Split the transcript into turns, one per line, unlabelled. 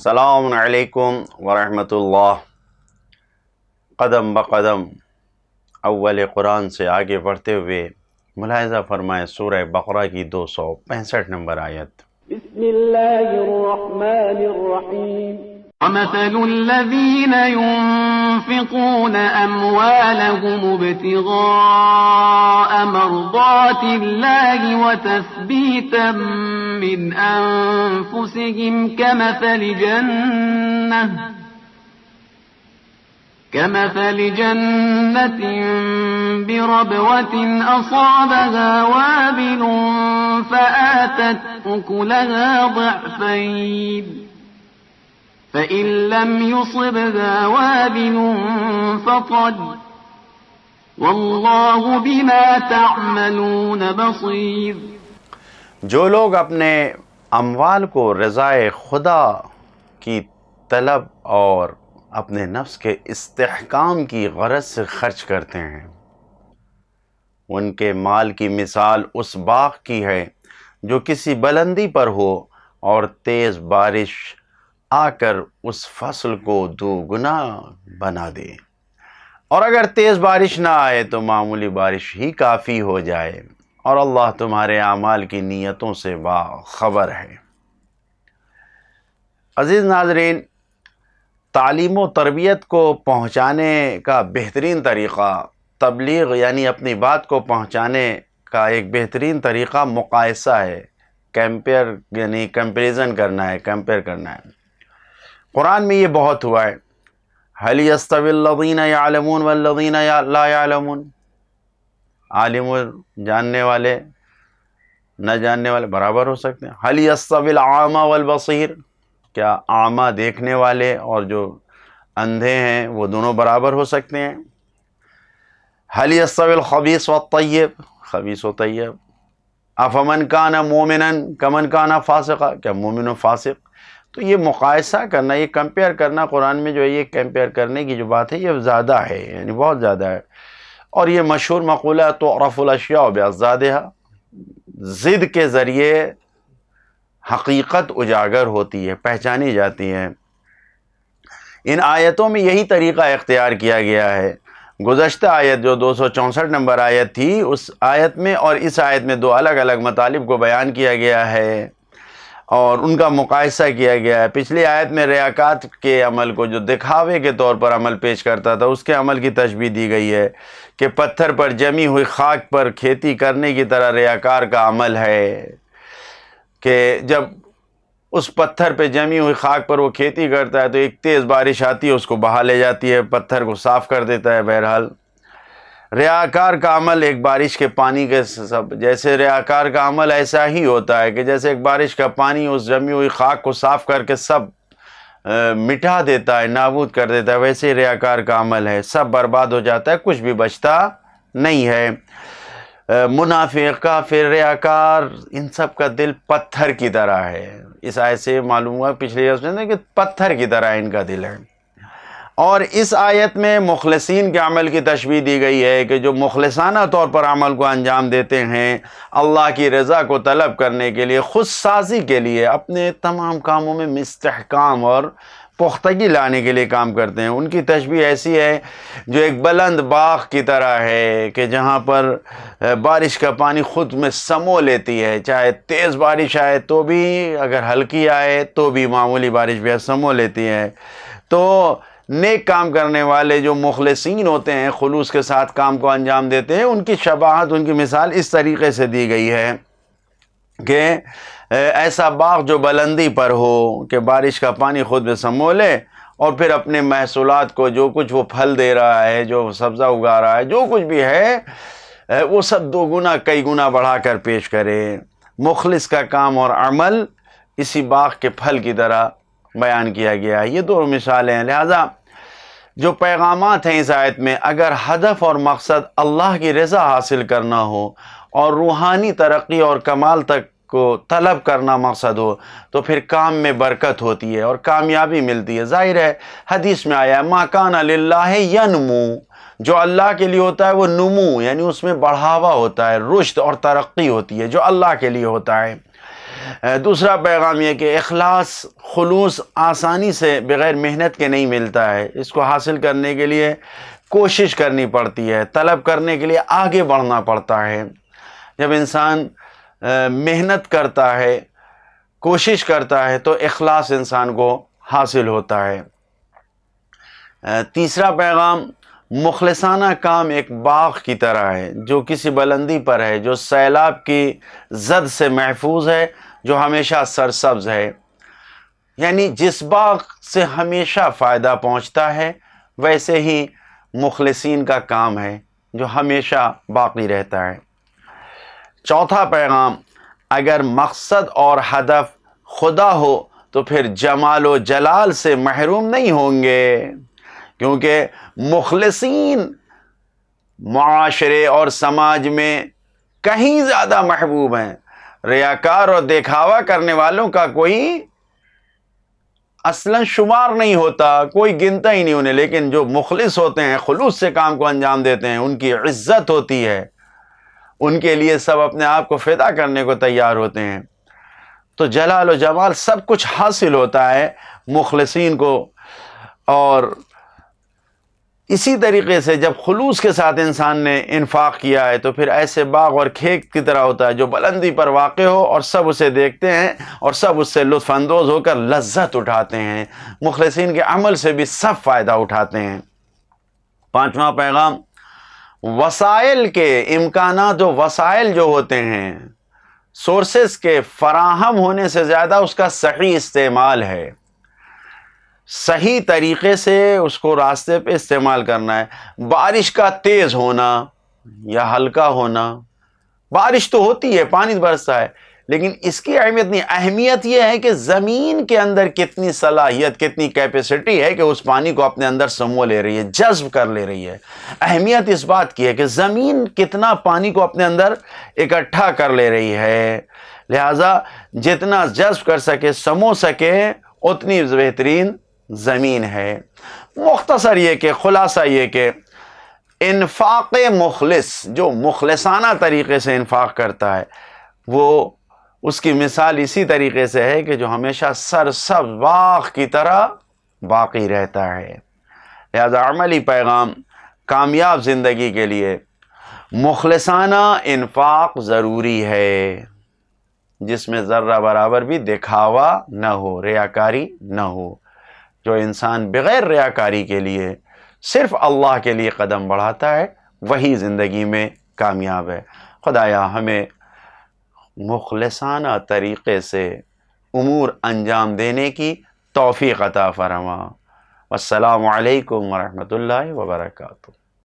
السلام علیکم ورحمۃ اللہ۔ قدم بقدم اول قرآن سے آگے بڑھتے ہوئے ملاحظہ فرمائیں سورہ بقرہ کی 265 نمبر آیت۔
بسم اللہ الرحمن الرحیم۔
ومثل الذين ينفقون أموالهم ابتغاء مرضات الله وتثبيتا من أنفسهم كمثل جنة بربوة أصابها وابل فآتت أكلها ضعفين فإن لم يصبها وابل فطل والله بما تعملون بصير۔
جو لوگ اپنے اموال کو رضائے خدا کی طلب اور اپنے نفس کے استحکام کی غرض سے خرچ کرتے ہیں، ان کے مال کی مثال اس باغ کی ہے جو کسی بلندی پر ہو اور تیز بارش آ کر اس فصل کو دوگنا بنا دے، اور اگر تیز بارش نہ آئے تو معمولی بارش ہی کافی ہو جائے، اور اللہ تمہارے اعمال کی نیتوں سے باخبر ہے۔ عزیز ناظرین، تعلیم و تربیت کو پہنچانے کا بہترین طریقہ، تبلیغ یعنی اپنی بات کو پہنچانے کا ایک بہترین طریقہ مقایسہ ہے، کمپیئر یعنی کمپیریزن کرنا ہے، کمپیئر کرنا ہے۔ قرآن میں یہ بہت ہوا ہے، هل يستوي الذين يعلمون والذين لا يعلمون، عالم و جاننے والے نہ جاننے والے برابر ہو سکتے ہیں؟ هل يستوي الأعمى والبصير، کیا اعمیٰ دیکھنے والے اور جو اندھے ہیں وہ دونوں برابر ہو سکتے ہیں؟ هل يستوي الخبيث والطيب، خبیث و طیب، افمن كان مؤمنا كمن كان فاسقا، کیا مومن و فاسق؟ تو یہ مقایسہ کرنا، یہ کمپیئر کرنا قرآن میں جو ہے، یہ کمپیئر کرنے کی جو بات ہے یہ زیادہ ہے، یعنی بہت زیادہ ہے۔ اور یہ مشہور مقولہ تعرف الاشیاء بأضدادها، ضد کے ذریعے حقیقت اجاگر ہوتی ہے، پہچانی جاتی ہے۔ ان آیتوں میں یہی طریقہ اختیار کیا گیا ہے۔ گزشتہ آیت جو 264 نمبر آیت تھی، اس آیت میں اور اس آیت میں دو الگ الگ مطالب کو بیان کیا گیا ہے اور ان کا مقایسہ کیا گیا ہے۔ پچھلی آیت میں ریاکات کے عمل کو جو دکھاوے کے طور پر عمل پیش کرتا تھا، اس کے عمل کی تشبیہ دی گئی ہے کہ پتھر پر جمی ہوئی خاک پر کھیتی کرنے کی طرح ریاکار کا عمل ہے کہ جب اس پتھر پہ جمی ہوئی خاک پر وہ کھیتی کرتا ہے تو ایک تیز بارش آتی ہے، اس کو بہا لے جاتی ہے، پتھر کو صاف کر دیتا ہے۔ بہرحال ریاکار کا عمل ایک بارش کے پانی کے جیسے ریاکار کا عمل ایسا ہی ہوتا ہے کہ جیسے ایک بارش کا پانی اس جمی ہوئی خاک کو صاف کر کے سب مٹا دیتا ہے، نابود کر دیتا ہے، ویسے ہی ریاکار کا عمل ہے، سب برباد ہو جاتا ہے، کچھ بھی بچتا نہیں ہے۔ منافق، کافر، ریاکار، ان سب کا دل پتھر کی طرح ہے۔ اس آیت سے معلوم ہوا پچھلے آیت کہ پتھر کی طرح ان کا دل ہے۔ اور اس آیت میں مخلصین کے عمل کی تشبیہ دی گئی ہے کہ جو مخلصانہ طور پر عمل کو انجام دیتے ہیں، اللہ کی رضا کو طلب کرنے کے لیے، خود سازی کے لیے، اپنے تمام کاموں میں استحکام اور پختگی لانے کے لیے کام کرتے ہیں، ان کی تشبیہ ایسی ہے جو ایک بلند باغ کی طرح ہے کہ جہاں پر بارش کا پانی خود میں سمو لیتی ہے، چاہے تیز بارش آئے تو بھی، اگر ہلکی آئے تو بھی، معمولی بارش بھی سمو لیتی ہے۔ تو نیک کام کرنے والے جو مخلصین ہوتے ہیں، خلوص کے ساتھ کام کو انجام دیتے ہیں، ان کی شباہت، ان کی مثال اس طریقے سے دی گئی ہے کہ ایسا باغ جو بلندی پر ہو کہ بارش کا پانی خود میں سمو لے اور پھر اپنے محصولات کو، جو کچھ وہ پھل دے رہا ہے، جو سبزہ اگا رہا ہے، جو کچھ بھی ہے، وہ سب دو گنا کئی گنا بڑھا کر پیش کرے۔ مخلص کا کام اور عمل اسی باغ کے پھل کی طرح بیان کیا گیا ہے۔ یہ دو مثالیں ہیں۔ لہذا جو پیغامات ہیں اس آیت میں، اگر ہدف اور مقصد اللہ کی رضا حاصل کرنا ہو اور روحانی ترقی اور کمال تک کو طلب کرنا مقصد ہو تو پھر کام میں برکت ہوتی ہے اور کامیابی ملتی ہے۔ ظاہر ہے حدیث میں آیا ہے ما کان للہ ینمو، جو اللہ کے لیے ہوتا ہے وہ نمو یعنی اس میں بڑھاوا ہوتا ہے، رشد اور ترقی ہوتی ہے جو اللہ کے لیے ہوتا ہے۔ دوسرا پیغام یہ کہ اخلاص خلوص آسانی سے بغیر محنت کے نہیں ملتا ہے، اس کو حاصل کرنے کے لیے کوشش کرنی پڑتی ہے، طلب کرنے کے لیے آگے بڑھنا پڑتا ہے۔ جب انسان محنت کرتا ہے، کوشش کرتا ہے، تو اخلاص انسان کو حاصل ہوتا ہے۔ تیسرا پیغام، مخلصانہ کام ایک باغ کی طرح ہے جو کسی بلندی پر ہے، جو سیلاب کی زد سے محفوظ ہے، جو ہمیشہ سرسبز ہے۔ یعنی جس باغ سے ہمیشہ فائدہ پہنچتا ہے ویسے ہی مخلصین کا کام ہے جو ہمیشہ باقی رہتا ہے۔ چوتھا پیغام، اگر مقصد اور ہدف خدا ہو تو پھر جمال و جلال سے محروم نہیں ہوں گے، کیونکہ مخلصین معاشرے اور سماج میں کہیں زیادہ محبوب ہیں۔ ریاکار اور دکھاوا کرنے والوں کا کوئی اصلاً شمار نہیں ہوتا، کوئی گنتا ہی نہیں انہیں، لیکن جو مخلص ہوتے ہیں، خلوص سے کام کو انجام دیتے ہیں، ان کی عزت ہوتی ہے، ان کے لیے سب اپنے آپ کو فدا کرنے کو تیار ہوتے ہیں۔ تو جلال و جمال سب کچھ حاصل ہوتا ہے مخلصین کو۔ اور اسی طریقے سے جب خلوص کے ساتھ انسان نے انفاق کیا ہے تو پھر ایسے باغ اور کھیت کی طرح ہوتا ہے جو بلندی پر واقع ہو اور سب اسے دیکھتے ہیں اور سب اس سے لطف اندوز ہو کر لذت اٹھاتے ہیں۔ مخلصین کے عمل سے بھی سب فائدہ اٹھاتے ہیں۔ پانچواں پیغام، وسائل کے امکانات و وسائل جو ہوتے ہیں، سورسز کے فراہم ہونے سے زیادہ اس کا صحیح استعمال ہے۔ صحیح طریقے سے اس کو راستے پہ استعمال کرنا ہے۔ بارش کا تیز ہونا یا ہلکا ہونا، بارش تو ہوتی ہے، پانی برستا ہے، لیکن اس کی اہمیت نہیں۔ اہمیت یہ ہے کہ زمین کے اندر کتنی صلاحیت، کتنی کیپیسٹی ہے کہ اس پانی کو اپنے اندر سمو لے رہی ہے، جذب کر لے رہی ہے۔ اہمیت اس بات کی ہے کہ زمین کتنا پانی کو اپنے اندر اکٹھا کر لے رہی ہے، لہذا جتنا جذب کر سکے، سمو سکے، اتنی بہترین زمین ہے۔ مختصر یہ کہ خلاصہ یہ کہ انفاق مخلص، جو مخلصانہ طریقے سے انفاق کرتا ہے، وہ اس کی مثال اسی طریقے سے ہے کہ جو ہمیشہ سرسبز باغ کی طرح باقی رہتا ہے۔ لہذا عملی پیغام، کامیاب زندگی کے لیے مخلصانہ انفاق ضروری ہے، جس میں ذرہ برابر بھی دکھاوا نہ ہو، ریاکاری نہ ہو۔ جو انسان بغیر ریاکاری کے لیے صرف اللہ کے لیے قدم بڑھاتا ہے وہی زندگی میں کامیاب ہے۔ خدایا ہمیں مخلصانہ طریقے سے امور انجام دینے کی توفیق عطا فرما۔ والسلام علیکم ورحمۃ اللہ وبرکاتہ۔